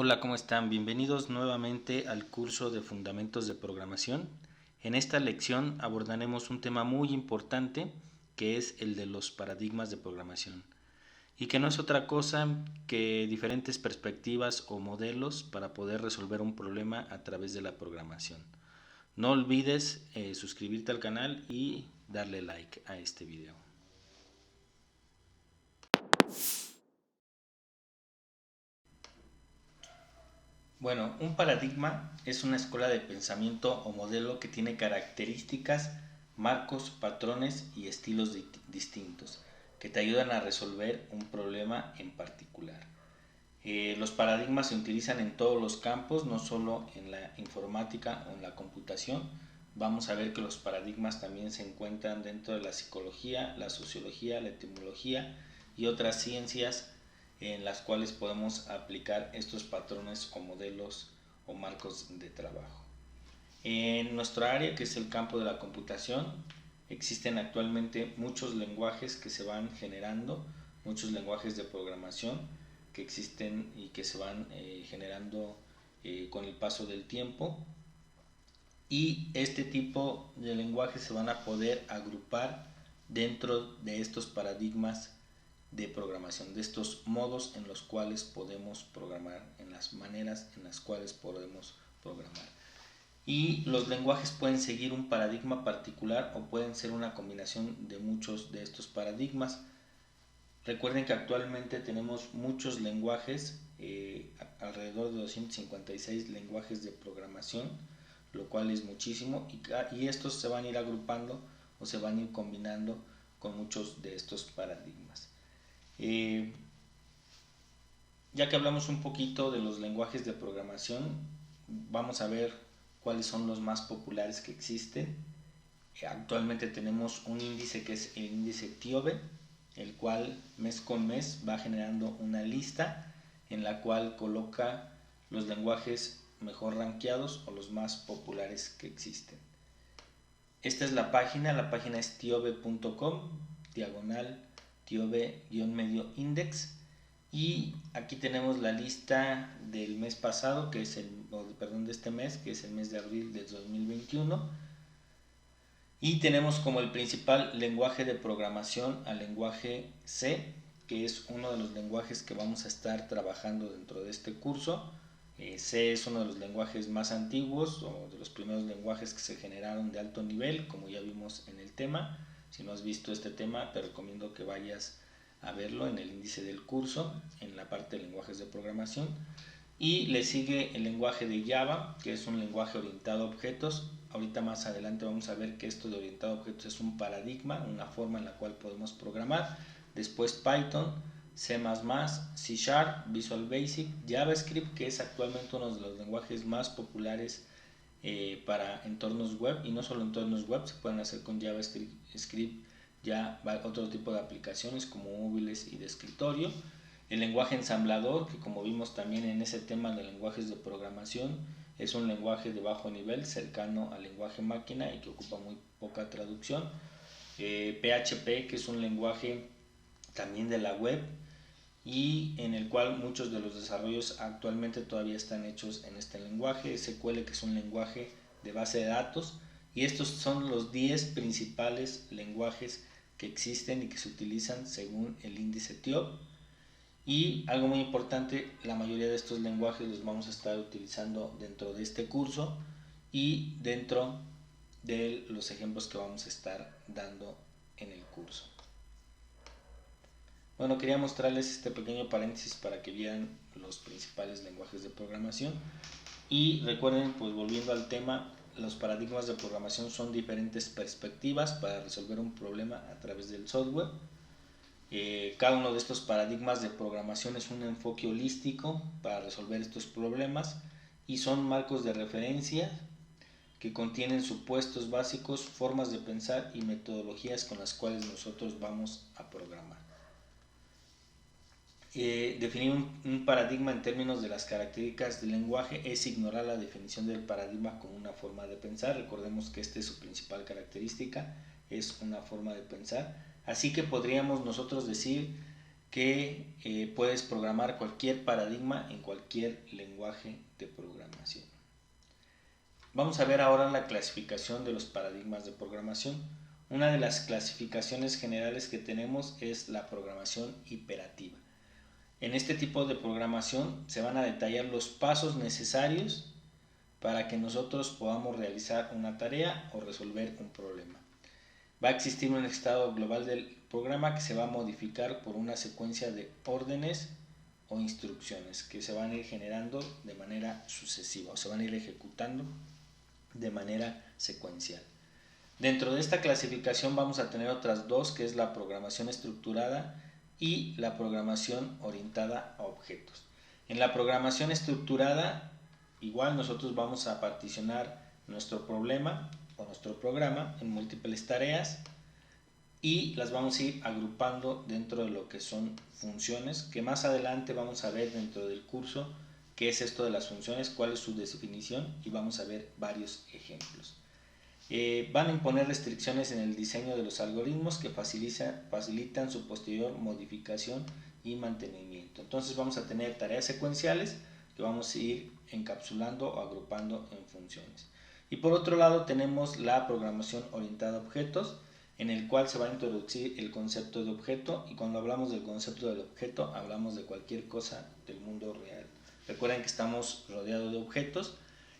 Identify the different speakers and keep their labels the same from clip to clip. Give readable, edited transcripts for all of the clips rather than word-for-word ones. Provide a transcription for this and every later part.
Speaker 1: Hola, ¿cómo están? Bienvenidos nuevamente al curso de Fundamentos de Programación. En esta lección abordaremos un tema muy importante que es el de los paradigmas de programación y que no es otra cosa que diferentes perspectivas o modelos para poder resolver un problema a través de la programación. No olvides suscribirte al canal y darle like a este video. Bueno, un paradigma es una escuela de pensamiento o modelo que tiene características, marcos, patrones y estilos distintos que te ayudan a resolver un problema en particular. Los paradigmas se utilizan en todos los campos, no solo en la informática o en la computación. Vamos a ver que los paradigmas también se encuentran dentro de la psicología, la sociología, la etimología y otras ciencias en las cuales podemos aplicar estos patrones o modelos o marcos de trabajo. En nuestro área, que es el campo de la computación, existen actualmente muchos lenguajes que se van generando, muchos lenguajes de programación que existen y que se van generando con el paso del tiempo, y este tipo de lenguajes se van a poder agrupar dentro de estos paradigmas de programación, de estos modos en los cuales podemos programar, en las maneras en las cuales podemos programar. Y los lenguajes pueden seguir un paradigma particular o pueden ser una combinación de muchos de estos paradigmas. Recuerden que actualmente tenemos muchos lenguajes, alrededor de 256 lenguajes de programación, lo cual es muchísimo, y estos se van a ir agrupando o se van a ir combinando con muchos de estos paradigmas. Ya que hablamos un poquito de los lenguajes de programación, vamos a ver cuáles son los más populares que existen. Actualmente tenemos un índice que es el índice TIOBE, el cual mes con mes va generando una lista en la cual coloca los lenguajes mejor rankeados o los más populares que existen. Esta es la página es tiobe.com, diagonal tiobe-index, y aquí tenemos la lista del mes pasado, que es de este mes, que es el mes de abril del 2021. Y tenemos como el principal lenguaje de programación al lenguaje C, que es uno de los lenguajes que vamos a estar trabajando dentro de este curso. C es uno de los lenguajes más antiguos o de los primeros lenguajes que se generaron de alto nivel, como ya vimos en el tema. Si no has visto este tema, te recomiendo que vayas a verlo en el índice del curso, en la parte de lenguajes de programación. Y le sigue el lenguaje de Java, que es un lenguaje orientado a objetos. Ahorita más adelante vamos a ver que esto de orientado a objetos es un paradigma, una forma en la cual podemos programar. Después Python, C++, C Sharp, Visual Basic, JavaScript, que es actualmente uno de los lenguajes más populares para entornos web, y no solo entornos web, se pueden hacer con JavaScript ya otro tipo de aplicaciones como móviles y de escritorio. El lenguaje ensamblador, que como vimos también en ese tema de lenguajes de programación, es un lenguaje de bajo nivel cercano al lenguaje máquina y que ocupa muy poca traducción. PHP, que es un lenguaje también de la web y en el cual muchos de los desarrollos actualmente todavía están hechos en este lenguaje. SQL, que es un lenguaje de base de datos, y estos son los 10 principales lenguajes que existen y que se utilizan según el índice TIOB. Y algo muy importante, la mayoría de estos lenguajes los vamos a estar utilizando dentro de este curso y dentro de los ejemplos que vamos a estar dando en el curso. Bueno, quería mostrarles este pequeño paréntesis para que vieran los principales lenguajes de programación. Y recuerden, pues volviendo al tema, los paradigmas de programación son diferentes perspectivas para resolver un problema a través del software. Cada uno de estos paradigmas de programación es un enfoque holístico para resolver estos problemas y son marcos de referencia que contienen supuestos básicos, formas de pensar y metodologías con las cuales nosotros vamos a programar. Definir un paradigma en términos de las características del lenguaje es ignorar la definición del paradigma como una forma de pensar. Recordemos que esta es su principal característica, es una forma de pensar. Así que podríamos nosotros decir que puedes programar cualquier paradigma en cualquier lenguaje de programación. Vamos a ver ahora la clasificación de los paradigmas de programación. Una de las clasificaciones generales que tenemos es la programación imperativa. En este tipo de programación se van a detallar los pasos necesarios para que nosotros podamos realizar una tarea o resolver un problema. Va a existir un estado global del programa que se va a modificar por una secuencia de órdenes o instrucciones que se van a ir generando de manera sucesiva o se van a ir ejecutando de manera secuencial. Dentro de esta clasificación vamos a tener otras dos, que es la programación estructurada y la programación orientada a objetos. En la programación estructurada, igual nosotros vamos a particionar nuestro problema o nuestro programa en múltiples tareas y las vamos a ir agrupando dentro de lo que son funciones, que más adelante vamos a ver dentro del curso qué es esto de las funciones, cuál es su definición y vamos a ver varios ejemplos. Van a imponer restricciones en el diseño de los algoritmos que facilitan su posterior modificación y mantenimiento. Entonces vamos a tener tareas secuenciales que vamos a ir encapsulando o agrupando en funciones. Y por otro lado tenemos la programación orientada a objetos, en el cual se va a introducir el concepto de objeto, y cuando hablamos del concepto del objeto hablamos de cualquier cosa del mundo real. Recuerden que estamos rodeados de objetos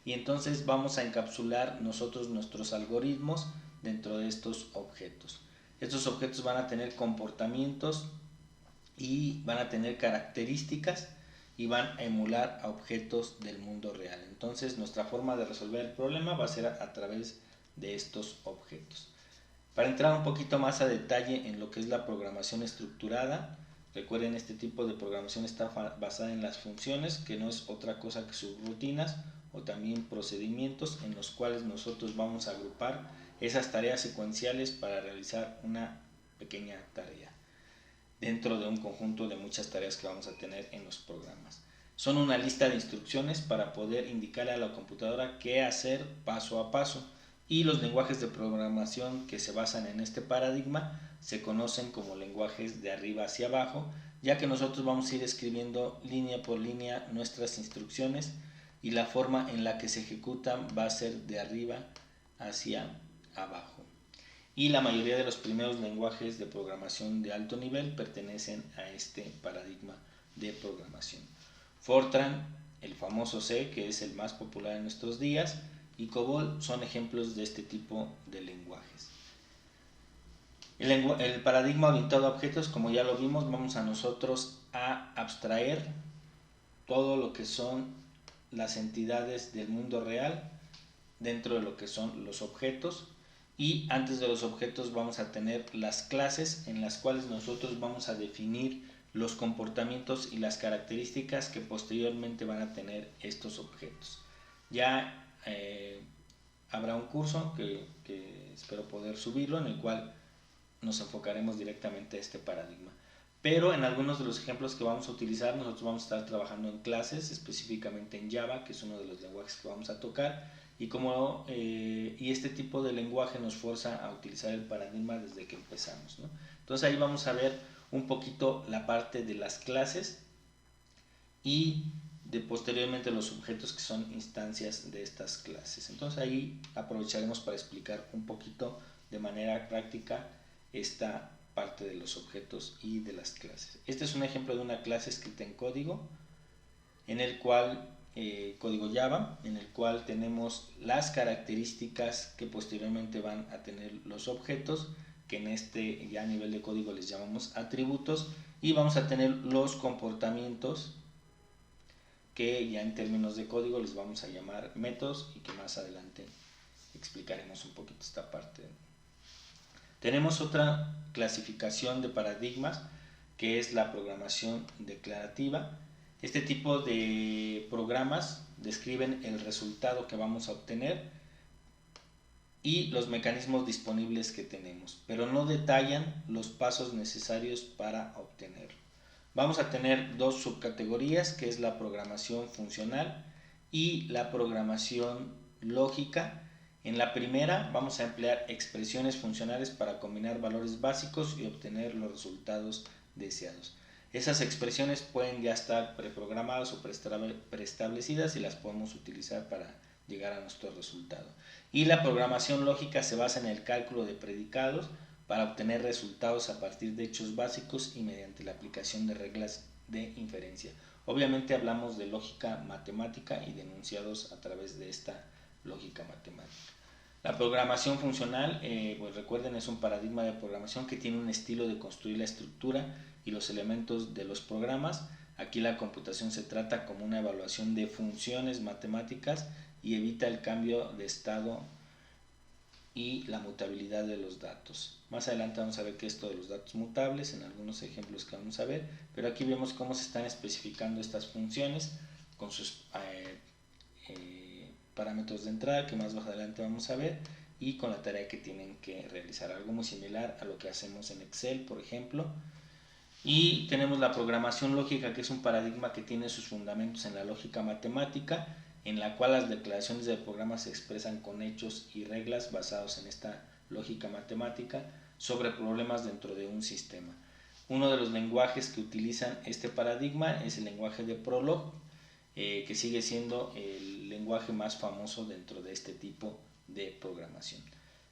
Speaker 1: y entonces vamos a encapsular nosotros nuestros algoritmos dentro de estos objetos. Estos objetos van a tener comportamientos y van a tener características y van a emular a objetos del mundo real. Entonces nuestra forma de resolver el problema va a ser a través de estos objetos. Para entrar un poquito más a detalle en lo que es la programación estructurada, recuerden, este tipo de programación está basada en las funciones, que no es otra cosa que subrutinas o también procedimientos en los cuales nosotros vamos a agrupar esas tareas secuenciales para realizar una pequeña tarea dentro de un conjunto de muchas tareas que vamos a tener en los programas. Son una lista de instrucciones para poder indicarle a la computadora qué hacer paso a paso, y los lenguajes de programación que se basan en este paradigma se conocen como lenguajes de arriba hacia abajo, ya que nosotros vamos a ir escribiendo línea por línea nuestras instrucciones y la forma en la que se ejecutan va a ser de arriba hacia abajo. Y la mayoría de los primeros lenguajes de programación de alto nivel pertenecen a este paradigma de programación. Fortran, el famoso C, que es el más popular en nuestros días, y COBOL son ejemplos de este tipo de lenguajes. El paradigma orientado a objetos, como ya lo vimos, vamos a nosotros a abstraer todo lo que son las entidades del mundo real dentro de lo que son los objetos, y antes de los objetos vamos a tener las clases en las cuales nosotros vamos a definir los comportamientos y las características que posteriormente van a tener estos objetos. Ya habrá un curso que espero poder subirlo, en el cual nos enfocaremos directamente a este paradigma. Pero en algunos de los ejemplos que vamos a utilizar, nosotros vamos a estar trabajando en clases, específicamente en Java, que es uno de los lenguajes que vamos a tocar, y este tipo de lenguaje nos fuerza a utilizar el paradigma desde que empezamos, ¿no? Entonces ahí vamos a ver un poquito la parte de las clases y de posteriormente los objetos, que son instancias de estas clases. Entonces ahí aprovecharemos para explicar un poquito de manera práctica esta parte de los objetos y de las clases. Este es un ejemplo de una clase escrita en código, en el cual código Java, en el cual tenemos las características que posteriormente van a tener los objetos, que en este ya nivel de código les llamamos atributos, y vamos a tener los comportamientos, que ya en términos de código les vamos a llamar métodos, y que más adelante explicaremos un poquito esta parte. Tenemos otra clasificación de paradigmas, que es la programación declarativa. Este tipo de programas describen el resultado que vamos a obtener y los mecanismos disponibles que tenemos, pero no detallan los pasos necesarios para obtenerlo. Vamos a tener dos subcategorías, que es la programación funcional y la programación lógica. En la primera vamos a emplear expresiones funcionales para combinar valores básicos y obtener los resultados deseados. Esas expresiones pueden ya estar preprogramadas o preestablecidas y las podemos utilizar para llegar a nuestro resultado. Y la programación lógica se basa en el cálculo de predicados para obtener resultados a partir de hechos básicos y mediante la aplicación de reglas de inferencia. Obviamente hablamos de lógica matemática y de enunciados a través de esta lógica matemática. La programación funcional, pues recuerden, es un paradigma de programación que tiene un estilo de construir la estructura y los elementos de los programas. Aquí la computación se trata como una evaluación de funciones matemáticas y evita el cambio de estado y la mutabilidad de los datos. Más adelante vamos a ver qué es esto de los datos mutables en algunos ejemplos que vamos a ver, pero aquí vemos cómo se están especificando estas funciones con sus parámetros de entrada, que más adelante vamos a ver, y con la tarea que tienen que realizar, algo muy similar a lo que hacemos en Excel, por ejemplo. Y tenemos la programación lógica, que es un paradigma que tiene sus fundamentos en la lógica matemática, en la cual las declaraciones del programa se expresan con hechos y reglas basados en esta lógica matemática sobre problemas dentro de un sistema. Uno de los lenguajes que utilizan este paradigma es el lenguaje de Prolog, que sigue siendo el lenguaje más famoso dentro de este tipo de programación.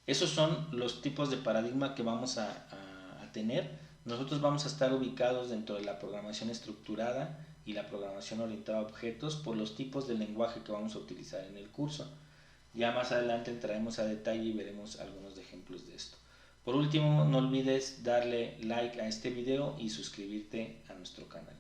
Speaker 1: Esos son los tipos de paradigma que vamos a tener. Nosotros vamos a estar ubicados dentro de la programación estructurada y la programación orientada a objetos por los tipos de lenguaje que vamos a utilizar en el curso. Ya más adelante entraremos a detalle y veremos algunos ejemplos de esto. Por último, no olvides darle like a este video y suscribirte a nuestro canal.